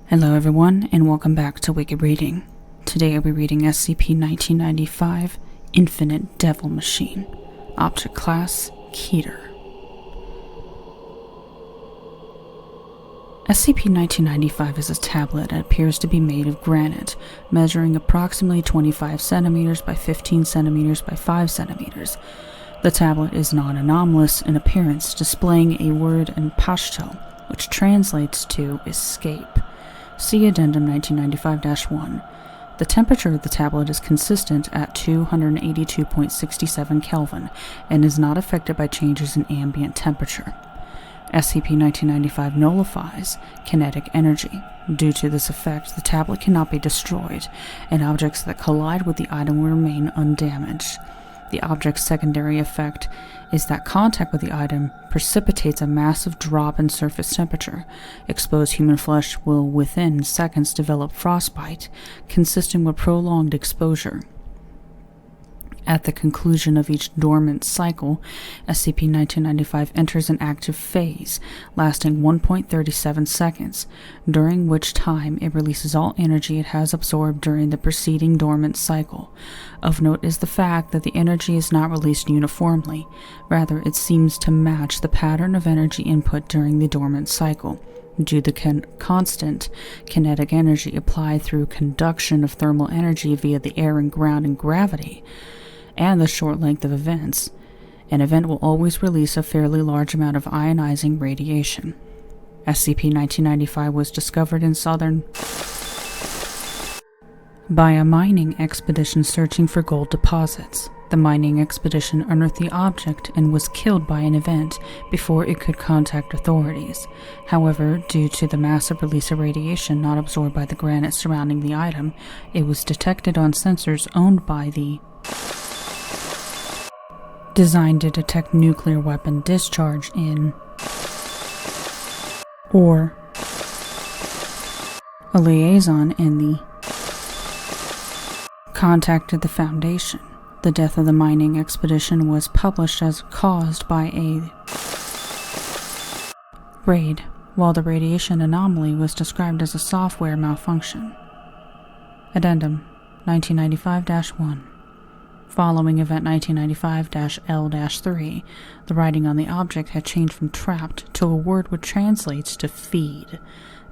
Hello everyone, and welcome back to Wicked Reading. Today I'll be reading SCP-1995, Infinite Devil Machine. Object Class, Keter. SCP-1995 is a tablet that appears to be made of granite, measuring approximately 25 centimeters by 15 centimeters by 5 centimeters. The tablet is non-anomalous in appearance, displaying a word in Pashto, which translates to escape. See Addendum 1995-1. The temperature of the tablet is consistent at 282.67 Kelvin and is not affected by changes in ambient temperature. SCP-1995 nullifies kinetic energy. Due to this effect, the tablet cannot be destroyed, and objects that collide with the item will remain undamaged. The object's secondary effect is that contact with the item precipitates a massive drop in surface temperature. Exposed human flesh will within seconds develop frostbite, consisting with prolonged exposure. At the conclusion of each dormant cycle, SCP-1995 enters an active phase, lasting 1.37 seconds, during which time it releases all energy it has absorbed during the preceding dormant cycle. Of note is the fact that the energy is not released uniformly. Rather, it seems to match the pattern of energy input during the dormant cycle, due to constant kinetic energy applied through conduction of thermal energy via the air and ground and gravity, and the short length of events. An event will always release a fairly large amount of ionizing radiation. SCP-1995 was discovered in southern by a mining expedition searching for gold deposits. The mining expedition unearthed the object and was killed by an event before it could contact authorities. However, due to the massive release of radiation not absorbed by the granite surrounding the item, it was detected on sensors owned by the designed to detect nuclear weapon discharge in or a liaison in the contacted the Foundation. The death of the mining expedition was published as caused by a raid, while the radiation anomaly was described as a software malfunction. Addendum 1995-1. Following Event 1995-L-3, the writing on the object had changed from trapped to a word which translates to feed.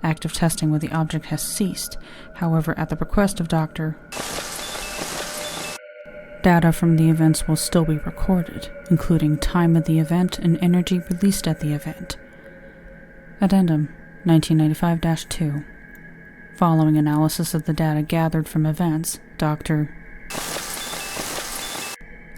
Active testing with the object has ceased. However, at the request of Dr. Data from the events will still be recorded, including time of the event and energy released at the event. Addendum 1995-2. Following analysis of the data gathered from events, Dr.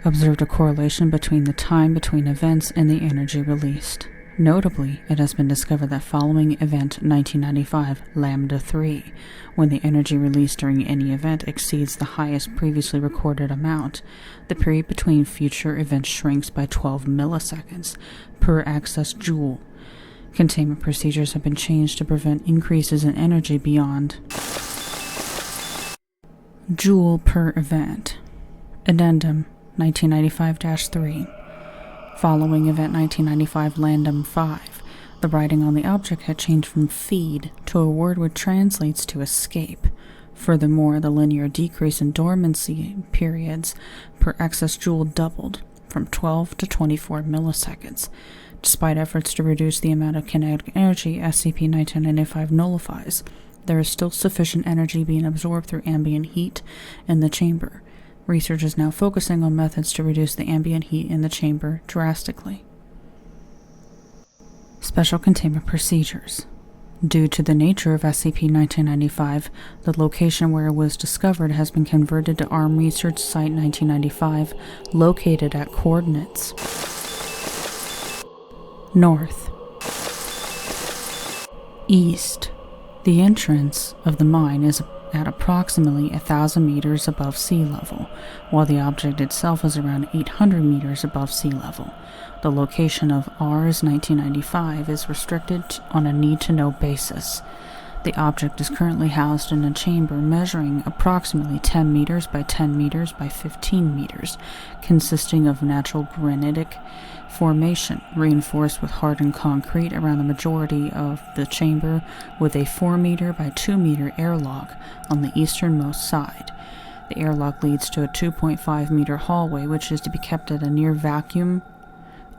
observed a correlation between the time between events and the energy released. Notably, it has been discovered that following Event 1995 Lambda-3, when the energy released during any event exceeds the highest previously recorded amount, the period between future events shrinks by 12 milliseconds per access joule. Containment procedures have been changed to prevent increases in energy beyond joule per event. Addendum 1995-3. Following Event 1995 Landum-5, the writing on the object had changed from feed to a word which translates to escape. Furthermore, the linear decrease in dormancy periods per access joule doubled, from 12 to 24 milliseconds. Despite efforts to reduce the amount of kinetic energy SCP-1995 nullifies, there is still sufficient energy being absorbed through ambient heat in the chamber. Research is now focusing on methods to reduce the ambient heat in the chamber drastically. Special Containment Procedures. Due to the nature of SCP-1995, the location where it was discovered has been converted to Arm Research Site 1995, located at coordinates north, east. The entrance of the mine is at approximately 1,000 meters above sea level, while the object itself is around 800 meters above sea level. The location of Rs 1995 is restricted on a need-to-know basis. The The object is currently housed in a chamber measuring approximately 10 meters by 10 meters by 15 meters, consisting of natural granitic formation reinforced with hardened concrete around the majority of the chamber, with a 4 meter by 2 meter airlock on the easternmost side. The airlock leads to a 2.5 meter hallway, which is to be kept at a near vacuum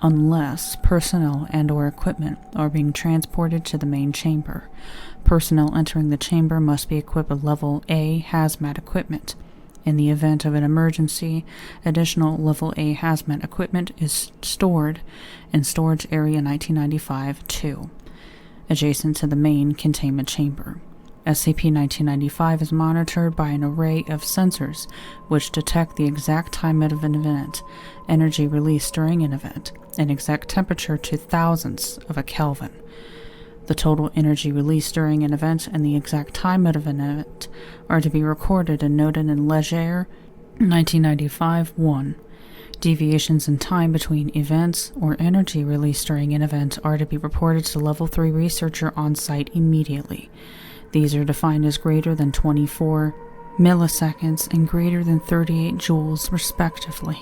unless personnel and/or equipment are being transported to the main chamber. Personnel entering the chamber must be equipped with Level A hazmat equipment. In the event of an emergency, additional Level A hazmat equipment is stored in Storage Area 1995-2, adjacent to the main containment chamber. SCP-1995 is monitored by an array of sensors which detect the exact time of an event, energy released during an event, and exact temperature to thousandths of a Kelvin. The total energy released during an event and the exact time of an event are to be recorded and noted in Ledger 1995-1. Deviations in time between events or energy released during an event are to be reported to Level 3 researcher on site immediately. These are defined as greater than 24 milliseconds and greater than 38 joules, respectively.